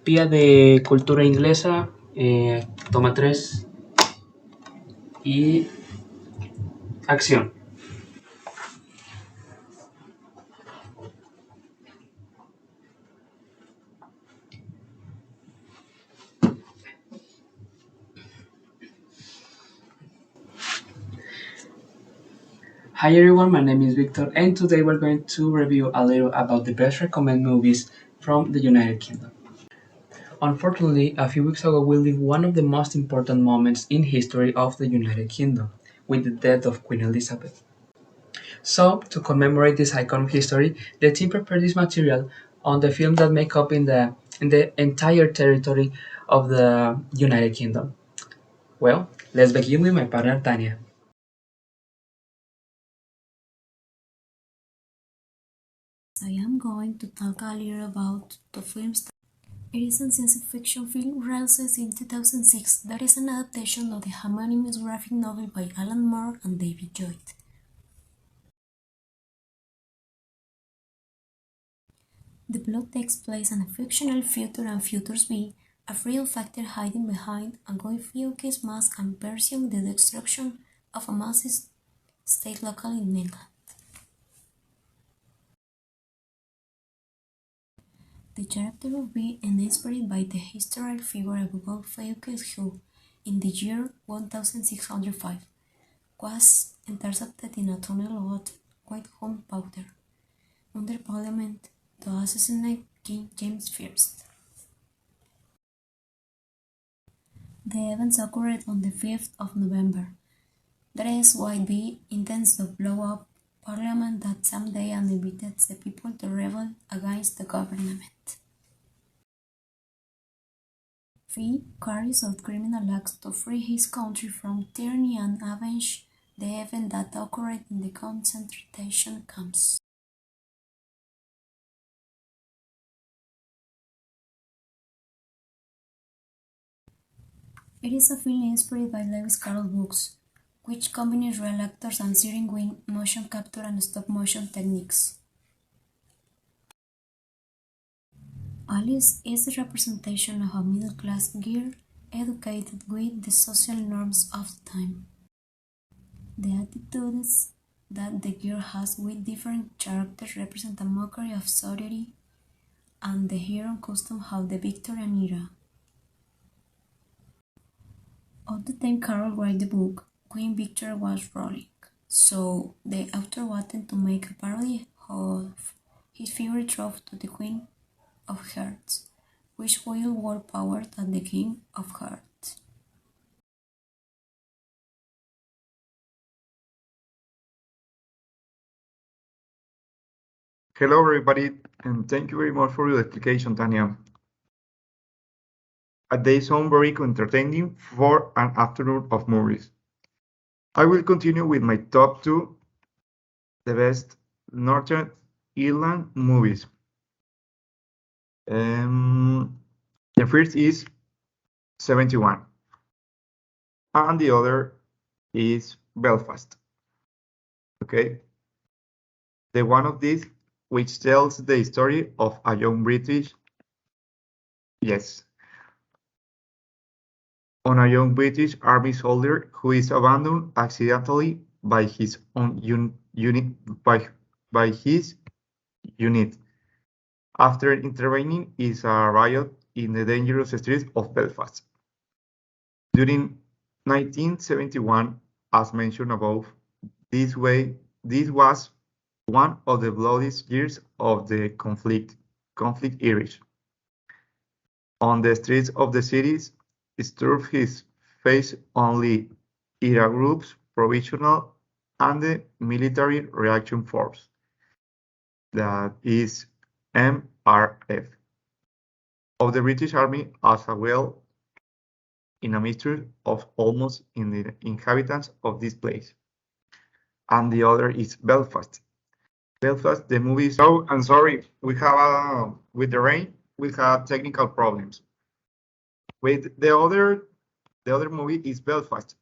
PIA de Cultura Inglesa, toma 3 y acción. Hi everyone, my name is Victor and today we're going to review a little about the best recommended movies from the United Kingdom. Unfortunately, a few weeks ago we lived one of the most important moments in history of the United Kingdom, with the death of Queen Elizabeth. So, to commemorate this icon of history, the team prepared this material on the films that make up in the entire territory of the United Kingdom. Well, let's begin with my partner Tania. I am going to talk a little about the films. It is a science fiction film released in 2006 that is an adaptation of the homonymous graphic novel by Alan Moore and David Lloyd. The plot takes place in a fictional future and futures be a real factor hiding behind a Goyfioke's mask and pursuing the destruction of a massive state local in England. The character would be inspired by the historical figure of Goyfioke who, in the year 1605, was intercepted in a tunnel of white gunpowder under Parliament to assassinate King James I. The events occurred on the 5th of November. That is why the intends to blow up Parliament that same day and invited the people to rebel against the government. Fee carries out criminal acts to free his country from tyranny and avenge the event that occurred in the concentration camps. It is a film inspired by Lewis Carroll books, which combines real actors and steering wheel motion capture and stop-motion techniques. Alice is the representation of a middle-class girl educated with the social norms of the time. The attitudes that the girl has with different characters represent a mockery of society and the hero custom of the Victorian era. At the time Carroll wrote the book, Queen Victoria was ruling, so the author wanted to make a parody of his favorite trope to the Queen of Hearts, which will more power than the King of Hearts. Hello, everybody, and thank you very much for your explanation, Tanya. A day sound very entertaining for an afternoon of movies. I will continue with my top two, the best Northern Ireland movies. The first is 71, and the other is Belfast. Okay, the one of these which tells the story of a young British, yes, on a young British Army soldier who is abandoned accidentally by his own unit by his unit after intervening in a riot in the dangerous streets of Belfast. During 1971, as mentioned above, this was one of the bloodiest years of the conflict Irish. On the streets of the cities, Sturf his face only IRA groups, provisional, and the military reaction force, that is MRF, of the British Army as well in a mixture of almost in the inhabitants of this place. And the other is Belfast. Belfast, the movie is. Oh, I'm sorry, we have with the rain, we have technical problems. With the other movie is Belfast.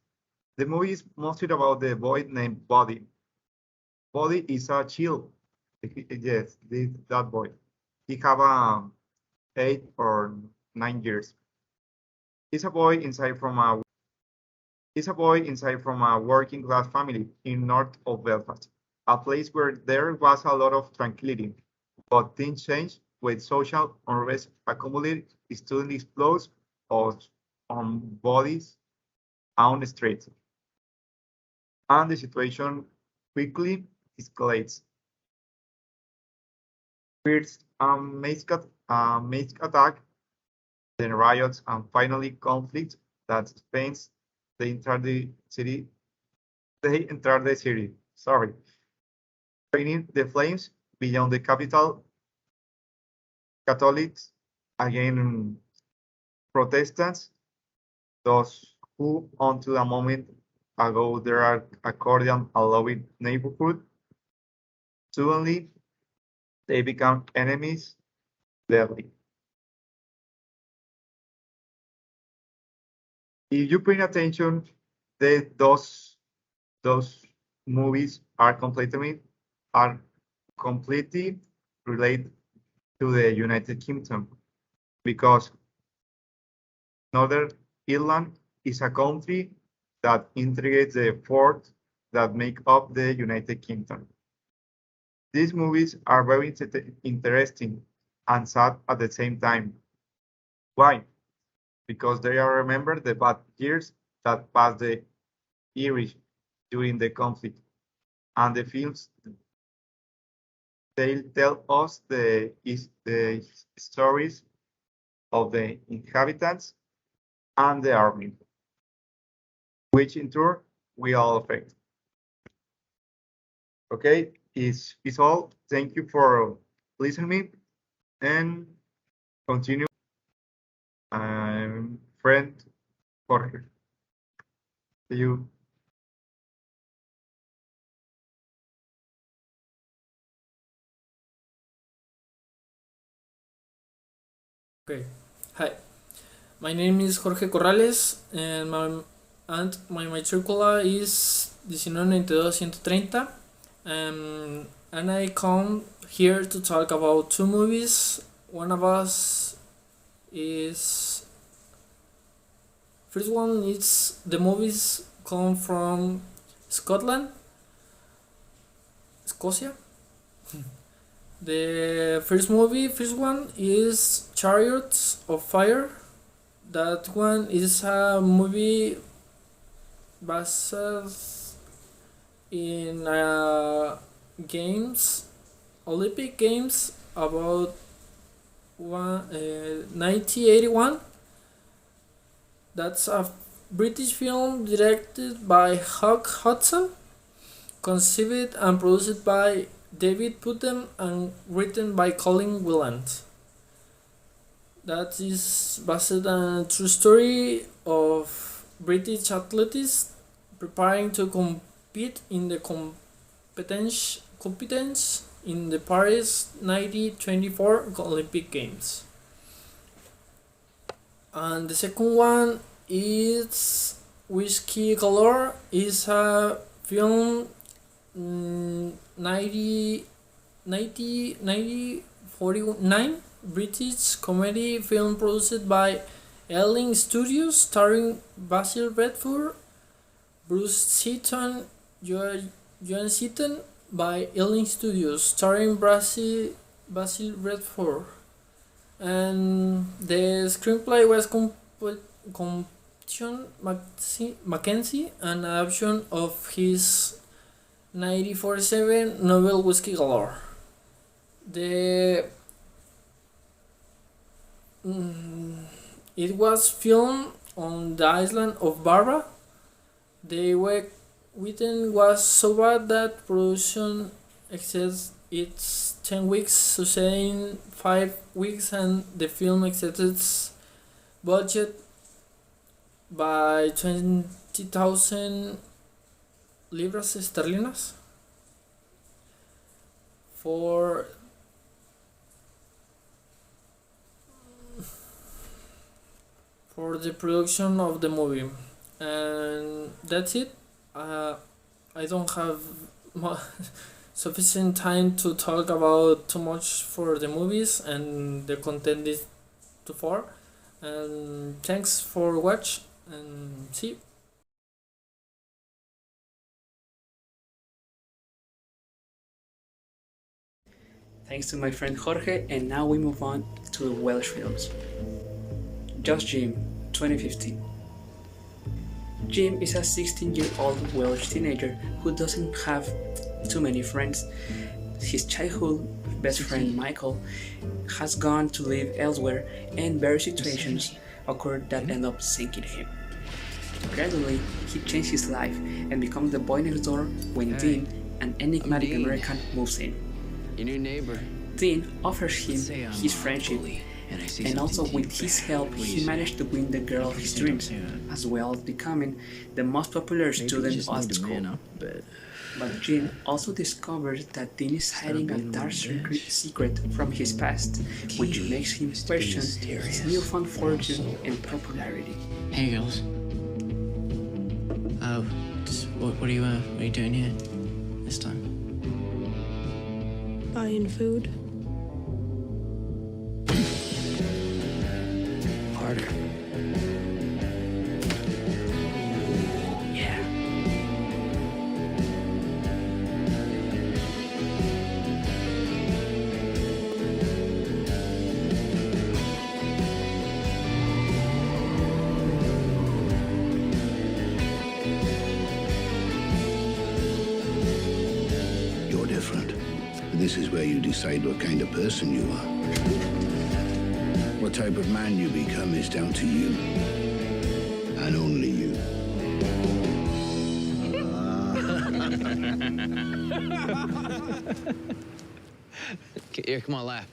The movie is mostly about the boy named Buddy. Buddy is a child. Yes, that boy. He have 8 or 9 years. He's a boy inside from a working class family in north of Belfast, a place where there was a lot of tranquility. But things changed when social unrest accumulated, student explodes of on bodies on the streets, and the situation quickly escalates. First, mass attack, then riots, and finally conflict that spans the entire city. They enter the city. Sorry, bringing the flames beyond the capital. Catholics, again Protestants, those who until a moment ago there are accordion allowing neighborhood, suddenly they become enemies deadly. If you pay attention, those movies are completely related to the United Kingdom because Northern Ireland is a country that integrates the fourth that make up the United Kingdom. These movies are very interesting and sad at the same time. Why? Because they are remember the bad years that passed the Irish during the conflict, and the films they tell us the stories of the inhabitants and the army, which in turn we all affect. Okay, is all. Thank you for listening and continue. Friend Jorge. See you. Okay. Hi. My name is Jorge Corrales and my matricula is 1992-130. And I come here to talk about two movies. One of us is first one is the movies come from Scotland, Scotia. The first one is Chariots of Fire. That one is a movie based in games, Olympic Games about 1981. That's a British film directed by Hugh Hudson, conceived and produced by David Putten and written by Colin Willand. That is based on a true story of British athletes preparing to compete in the competence in the Paris 1924 Olympic Games. And the second one is Whiskey Galore. Is a film 1949 British comedy film produced by Ealing Studios, starring Basil Redford, Bruce Seaton, Joan Seaton, by Ealing Studios, starring Basil Redford. And the screenplay was Compton Mackenzie, an adaptation of his 1947 novel Whiskey Galore. It was filmed on the island of Barra. The waiting was so bad that production exceeds its 10 weeks, succeeding 5 weeks, and the film exceeded its budget by 20,000 libras esterlinas for the production of the movie. And that's it. I don't have sufficient time to talk about too much for the movies, and the content is too far. And thanks for watch and see you. Thanks to my friend Jorge, and now we move on to the Welsh films. Just Jim, 2015. Jim is a 16-year-old Welsh teenager who doesn't have too many friends. His childhood best friend Michael has gone to live elsewhere, and various situations occur that end up sinking him. Gradually, he changed his life and becomes the boy next door when Dean, an enigmatic American, moves in. Your new neighbor. Dean offers him his friendship, and also with his help, he managed to win the girl of his dreams, as well as becoming the most popular student at the school. But Jean also discovers that Dean is hiding a dark secret from his past, which makes him question his newfound fortune and popularity. Hey, girls. Oh, what are you doing here this time? Buying food. Harder. Yeah. You're different. This is where you decide what kind of person you are. What type of man you become is down to you. And only you. Here, come on, laugh.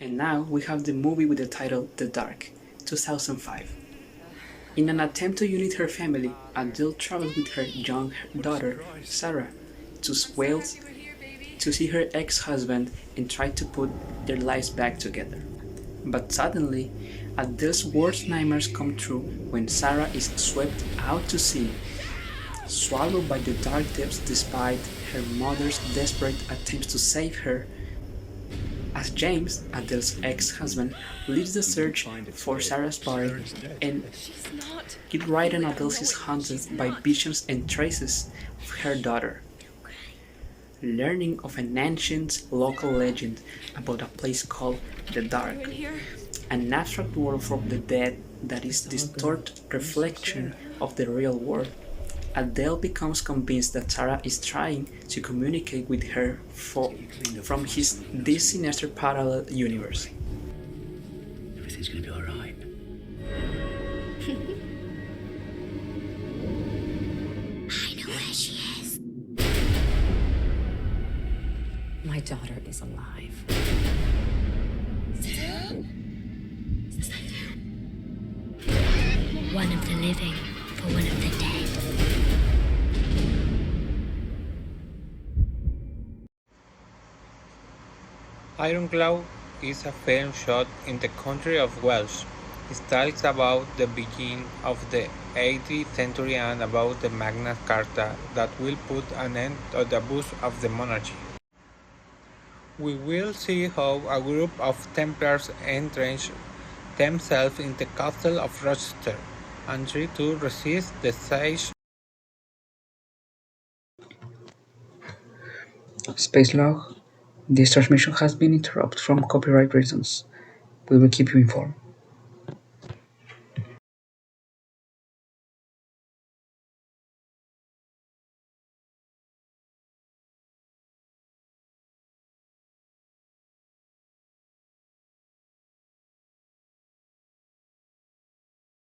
And now we have the movie with the title The Dark, 2005. In an attempt to unite her family, Adele travels with her young daughter, Sarah, to Wales to see her ex-husband and try to put their lives back together. But suddenly, Adele's worst nightmares come true when Sarah is swept out to sea, swallowed by the dark depths despite her mother's desperate attempts to save her. As James, Adele's ex-husband, leads the search for Sarah's body, and Kid Ryder Adele is haunted by visions and traces of her daughter. Learning of an ancient local legend about a place called the Dark, an abstract world from the dead that is distorted reflection of the real world. Adele becomes convinced that Sarah is trying to communicate with her from this sinister parallel universe. Everything's gonna be all right. I know where she is. My daughter is alive. Is that you? One of the living for one of the dead. Ironclaw is a film shot in the country of Wales. It tells about the beginning of the 18th century and about the Magna Carta that will put an end to the abuse of the monarchy. We will see how a group of Templars entrench themselves in the castle of Rochester and try to resist the siege. Space log. This transmission has been interrupted from copyright reasons. We will keep you informed.